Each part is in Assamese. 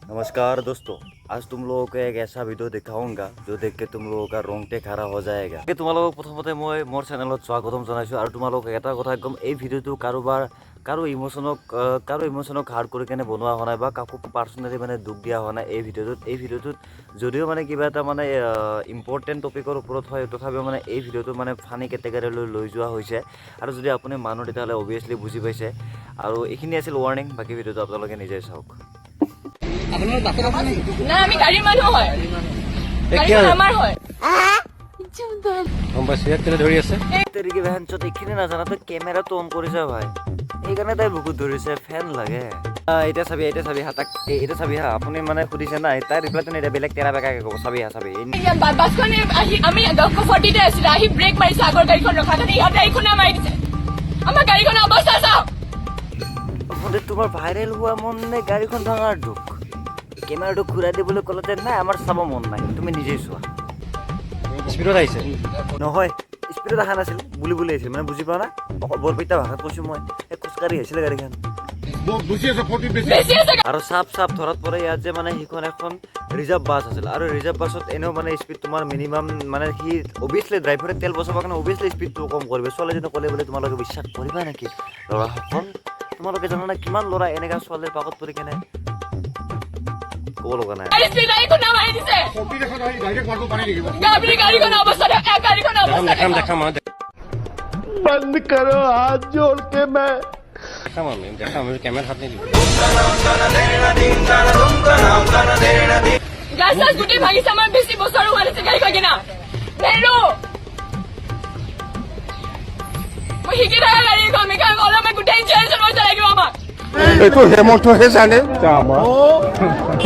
नमस्कार दोस्तों, आज तुम लोगों को एक ऐसा वीडियो दिखाऊंगा जो देख के तुम लोगों का रोंगटे खड़ा हो जाएगा। तुम्हारा प्रथमते मैं मोर चैनल स्वागतम जानाइছো और तुम्हारा এটা কথা একদম এই ভিডিওটো কাৰো ইমোশনক হাৰ্ট কৰি কেনে বনোৱা হোৱা নাই বা কাকো পাৰ্সোনালি মানে দুখ দিয়া হোৱা নাই। এই ভিডিওটোত যদিও মানে কিবা এটা মানে ইম্পৰ্টেণ্ট টপিকৰ ওপৰত হয়, তথাপিও মানে এই ভিডিওটো মানে ফানি কেটেগৰীলৈ লৈ যোৱা হৈছে। আৰু যদি আপুনি মানুহ তেতিয়াহ'লে অবভিয়াছলি বুজি পাইছে। আৰু এইখিনি আছিল ৱাৰ্ণিং, বাকী ভিডিওটো আপোনালোকে নিজে চাওক। না আমি গাড়ীৰ মানুহ হয়, গাড়ীখন আমাৰ হয়। গম পাইছো, ইয়াত কেলে ধৰি আছে তেৰিকি ভেনচত এইখিনি নাজানা তই কেমেৰাটো অন কৰিছে ভাই, এইকাৰণে তাই বুকুত ধৰিছে। ফেন লাগে। এতিয়া চাবি হা, তাক এতিয়া চাবি হা। আপুনি মানে সুধিছে না, তাই ৰিপ্লাইটো নিদিয়ে, বেলেগ তেৰা বেকাকে ক'ব। চাবি হা, চাবি বাছখন আহি আমি 10:40তে আছিলো, আহি ব্ৰেক মাৰিছে, আগৰ গাড়ীখন ৰখা থাকে, ইহঁতে এইখনে মাৰি দিছে। আমাৰ গাড়ীখনৰ অৱস্থা চাওক। তোমাৰ ভাইৰেল হোৱা মন নে গাড়ীখন ভাঙাৰ দুখ? কেমেৰাটো ঘূৰাই দিবলৈ ক'লতে নাই, আমাৰ চাব মন নাই, তুমি নিজেই চোৱা। স্পীডত আহিছে নহয়, স্পীডত অহা নাছিল, বুলি আহিছিল, মানে বুজি পোৱা না? বৰপেটা ভাষাত কৈছোঁ মই। খোজকাঢ়ি আহিছিলে গাড়ীখন আৰু চাপ ধৰাত পৰে ইয়াত যে মানে সেইখন এখন ৰিজাৰ্ভ বাছ আছিল। আৰু ৰিজাৰ্ভ বাছত এনেও মানে স্পীড তোমাৰ মিনিমাম মানে সি অভিয়াছলি ড্ৰাইভাৰে তেল বচাবৰ কাৰণে অভিয়াছলি স্পীডটো কম কৰিব। ছোৱালীজনী ক'লে বোলে তোমালোকে বিশ্বাস কৰিবা নেকি? ল'ৰাসকল, তোমালোকে জানা না কিমান ল'ৰা এনেকা ছোৱালীৰ পাকত পৰি কেনে ক'ব লগা নাই। बंद करो हाथ जोड़ के मैं দেখা আমি কেমেৰা হাত নিদিওঁ। গাছ গোটেই ভাঙিছে, আমাৰ বেছি বছৰো হোৱা নাছিল গাড়ীখন কিনা। নেৰো মই শিকি থকা গাড়ীখন অলপমান গোটেই ইঞ্চুৰেঞ্চৰ পইচা লাগিব আমাক। এইটো হেমন্তহে জানে,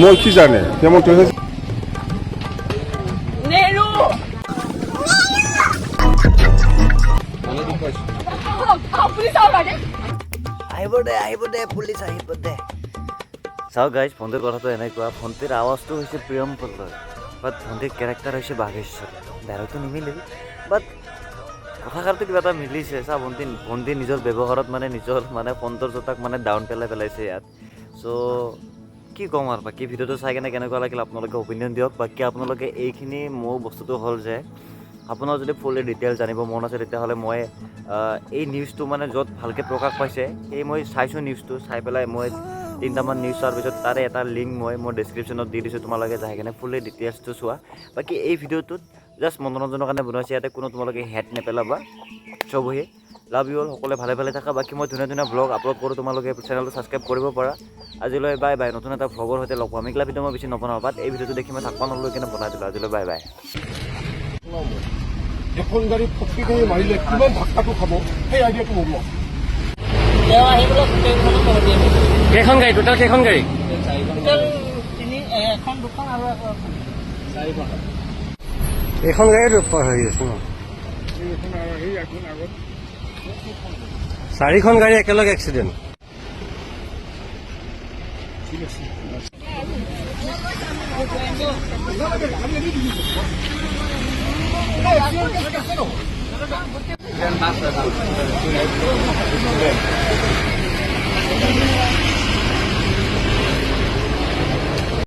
মই কি জানে হেমন্তহে নেৰো পুলিচ আহিব দে পুলিচ আহিব দে। চাওক গাইজ, ভণ্টিৰ কথাটো এনেকুৱা, ভণ্টিৰ আৱাজটো হৈছে প্ৰিয়ম পল্লৰ, বাট ভণ্টিৰ কেৰেক্টাৰ হৈছে বাঘেশ্বৰ। ডাইৰেক্টটো নিমিলিল, বাট কথাষাৰটো কিবা এটা মিলিছে। চা, ভণ্টি নিজৰ ব্যৱহাৰত মানে নিজৰ মানে সৌন্দৰ্যতাক মানে ডাউন পেলাইছে ইয়াত। চ' কি ক'ম আৰু বাকী ভিডিঅ'টো চাই কেনে কেনেকুৱা লাগিল আপোনালোকে অপিনিয়ন দিয়ক। বাকী আপোনালোকে এইখিনি মোৰ বস্তুটো হ'ল যে আপোনাৰ যদি ফুল ডিটেইলছ জানিব মন আছে, তেতিয়াহ'লে মই এই নিউজটো মানে য'ত ভালকৈ প্ৰকাশ পাইছে সেই মই চাইছোঁ, নিউজটো চাই পেলাই মই 3টামান নিউজ চোৱাৰ পিছত তাৰে এটা লিংক মই ডেছক্ৰিপশ্যনত দি দিছোঁ, তোমালোকে যাই কিনে ফুল ডিটেইলছটো চোৱা। বাকী এই ভিডিঅ'টোত জাষ্ট মনোৰঞ্জনৰ কাৰণে বনাইছে, ইয়াতে কোনো তোমালোকে হেড নেপেলাবা। চবহে লাভ ইউ অল, সকলোৱে ভালে থাকা। বাকী মই ধুনীয়া ব্লগ আপলোড কৰোঁ, তোমালোকে চেনেলটো ছাবস্ক্ৰাইব কৰিব পাৰা। আজিলৈ বাই বাই, নতুন এটা ভ্লগৰ সৈতে লগ পাম। এইগিলা ভিডিঅ' মই বেছি নবনাওঁ, বাট এই ভিডিঅ'টো দেখি মই থাকবা নলৈ কিনে বনাই দিলোঁ। আজিলৈ বাই বাই। এখন গাড়ী ফটকি কৰি মাৰিলে কিমান ধাক্কাটো খাব, সেই আইডিয়াটো হ'ব। কেইখন গাড়ী টোটেল? কেইখন গাড়ী? এইখন গাড়ী হেৰি আছে ন? 4খন গাড়ী একেলগে এক্সিডেণ্ট। ঠিক আছে।